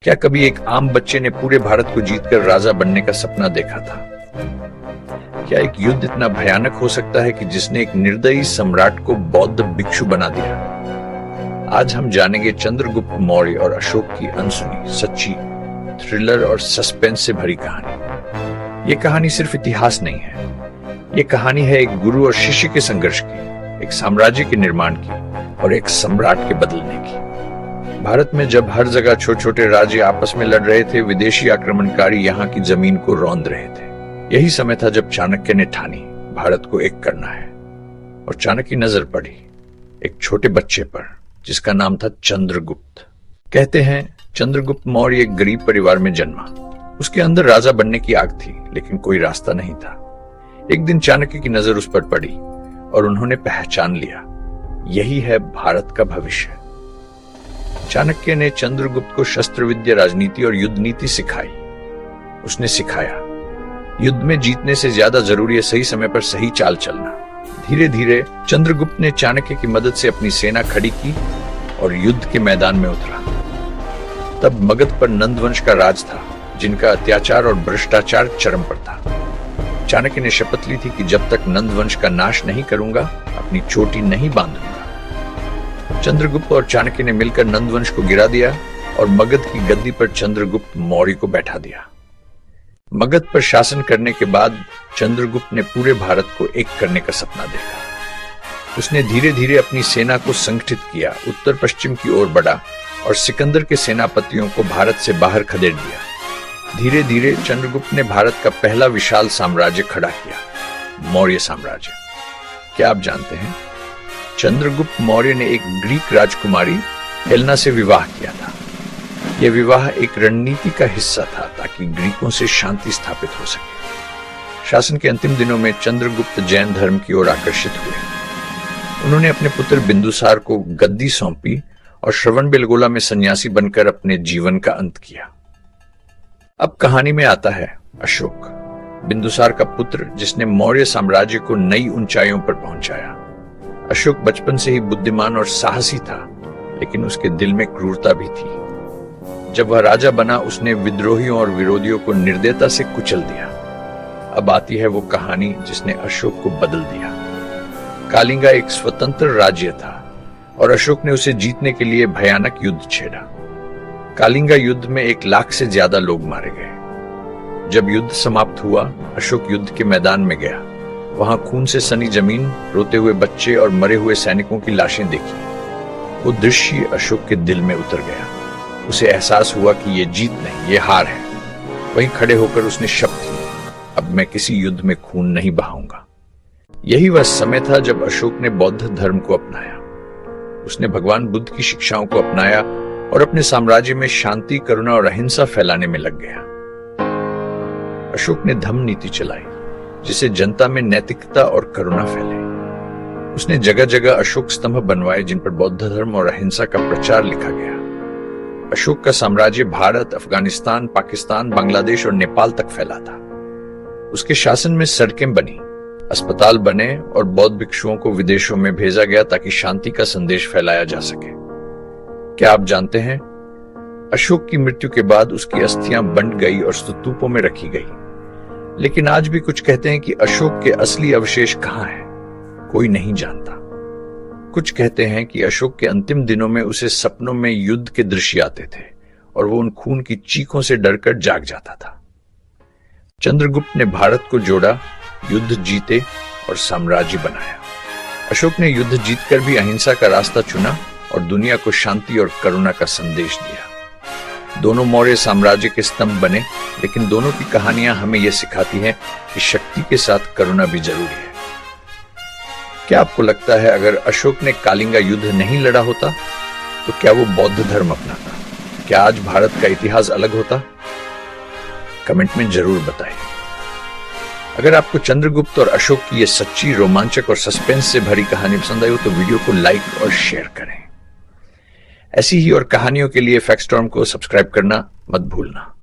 क्या कभी एक आम बच्चे ने पूरे भारत को जीतकर राजा बनने का सपना देखा था? क्या एक युद्ध इतना भयानक हो सकता है कि जिसने एक निर्दयी सम्राट को बौद्ध भिक्षु बना दिया? आज हम जानेंगे चंद्रगुप्त मौर्य और अशोक की अनसुनी, सच्ची, थ्रिलर और सस्पेंस से भरी कहानी। ये कहानी सिर्फ इतिहास नहीं है, ये कहानी है एक गुरु और शिष्य के संघर्ष की, एक साम्राज्य के निर्माण की और एक सम्राट के बदलने की। भारत में जब हर जगह छोटे छोटे राज्य आपस में लड़ रहे थे, विदेशी आक्रमणकारी यहाँ की जमीन को रौंद रहे थे। यही समय था जब चाणक्य ने ठानी भारत को एक करना है। और चाणक्य की नजर पड़ी एक छोटे बच्चे पर जिसका नाम था चंद्रगुप्त। कहते हैं चंद्रगुप्त मौर्य एक गरीब परिवार में जन्मा। उसके अंदर राजा बनने की आग थी, लेकिन कोई रास्ता नहीं था। एक दिन चाणक्य की नजर उस पर पड़ी और उन्होंने पहचान लिया, यही है भारत का भविष्य। चाणक्य ने चंद्रगुप्त को शस्त्र विद्या, राजनीति और युद्ध नीति सिखाई। उसने सिखाया, युद्ध में जीतने से ज्यादा जरूरी है सही समय पर सही चाल चलना। धीरे धीरे चंद्रगुप्त ने चाणक्य की मदद से अपनी सेना खड़ी की और युद्ध के मैदान में उतरा। तब मगध पर नंद वंश का राज था, जिनका अत्याचार और भ्रष्टाचार चरम पर था। चाणक्य ने शपथ ली थी कि जब तक नंद वंश का नाश नहीं करूंगा, अपनी चोटी नहीं बांधूंगा। चंद्रगुप्त और चाणक्य ने मिलकर नंद वंश को गिरा दिया और मगध की गद्दी पर चंद्रगुप्त मौर्य को बैठा दिया। मगध पर शासन करने के बाद चंद्रगुप्त ने पूरे भारत को एक करने का सपना देखा। उसने धीरे धीरे अपनी सेना को संगठित किया, उत्तर पश्चिम की ओर बढ़ा और सिकंदर के सेनापतियों को भारत से बाहर खदेड़ दिया। धीरे धीरे चंद्रगुप्त ने भारत का पहला विशाल साम्राज्य खड़ा किया, मौर्य साम्राज्य। क्या आप जानते हैं, चंद्रगुप्त मौर्य ने एक ग्रीक राजकुमारी हेलेना से विवाह किया था। यह विवाह एक रणनीति का हिस्सा था ताकि ग्रीकों से शांति स्थापित हो सके। शासन के अंतिम दिनों में चंद्रगुप्त जैन धर्म की ओर आकर्षित हुए। उन्होंने अपने पुत्र बिंदुसार को गद्दी सौंपी और श्रवणबेलगोला में सन्यासी बनकर अपने जीवन का अंत किया। अब कहानी में आता है अशोक, बिंदुसार का पुत्र, जिसने मौर्य साम्राज्य को नई ऊंचाइयों पर पहुंचाया। अशोक बचपन से ही बुद्धिमान और साहसी था, लेकिन उसके दिल में क्रूरता भी थी। जब वह राजा बना, उसने विद्रोहियों और विरोधियों को निर्दयता से कुचल दिया। अब आती है वो कहानी जिसने अशोक को बदल दिया। कालिंगा एक स्वतंत्र राज्य था और अशोक ने उसे जीतने के लिए भयानक युद्ध छेड़ा। कालिंगा युद्ध में 1 लाख से ज्यादा लोग मारे गए। जब युद्ध समाप्त हुआ, अशोक युद्ध के मैदान में गया। वहां खून से सनी जमीन, रोते हुए बच्चे और मरे हुए सैनिकों की लाशें देखी। वो दृश्य अशोक के दिल में उतर गया। उसे एहसास हुआ कि ये जीत नहीं, ये हार है। वहीं खड़े होकर उसने शपथ ली, अब मैं किसी युद्ध में खून नहीं बहाऊंगा। यही वह समय था जब अशोक ने बौद्ध धर्म को अपनाया। उसने भगवान बुद्ध की शिक्षाओं को अपनाया और अपने साम्राज्य में शांति, करुणा और अहिंसा फैलाने में लग गया। अशोक ने धम्म नीति चलाई, जिससे जनता में नैतिकता और करुणा फैले। उसने जगह जगह अशोक स्तंभ बनवाए, जिन पर बौद्ध धर्म और अहिंसा का प्रचार लिखा गया। अशोक का साम्राज्य भारत, अफगानिस्तान, पाकिस्तान, बांग्लादेश और नेपाल तक फैला था। उसके शासन में सड़कें बनी, अस्पताल बने और बौद्ध भिक्षुओं को विदेशों में भेजा गया ताकि शांति का संदेश फैलाया जा सके। क्या आप जानते हैं, अशोक की मृत्यु के बाद उसकी अस्थियां बंट गई और स्तूपों में रखी गई। लेकिन आज भी कुछ कहते हैं कि अशोक के असली अवशेष कहां हैं, कोई नहीं जानता। कुछ कहते हैं कि अशोक के अंतिम दिनों में उसे सपनों में युद्ध के दृश्य आते थे और वो उन खून की चीखों से डरकर जाग जाता था। चंद्रगुप्त ने भारत को जोड़ा, युद्ध जीते और साम्राज्य बनाया। अशोक ने युद्ध जीतकर भी अहिंसा का रास्ता चुना और दुनिया को शांति और करुणा का संदेश दिया। दोनों मौर्य साम्राज्य के स्तंभ बने, लेकिन दोनों की कहानियां हमें यह सिखाती हैं कि शक्ति के साथ करुणा भी जरूरी है। क्या आपको लगता है, अगर अशोक ने कालिंगा युद्ध नहीं लड़ा होता तो क्या वो बौद्ध धर्म अपनाता? क्या आज भारत का इतिहास अलग होता? कमेंट में जरूर बताइए। अगर आपको चंद्रगुप्त और अशोक की ये सच्ची, रोमांचक और सस्पेंस से भरी कहानी पसंद आई हो तो वीडियो को लाइक और शेयर करें। ऐसी ही और कहानियों के लिए फैक्टस्टॉर्म को सब्सक्राइब करना मत भूलना।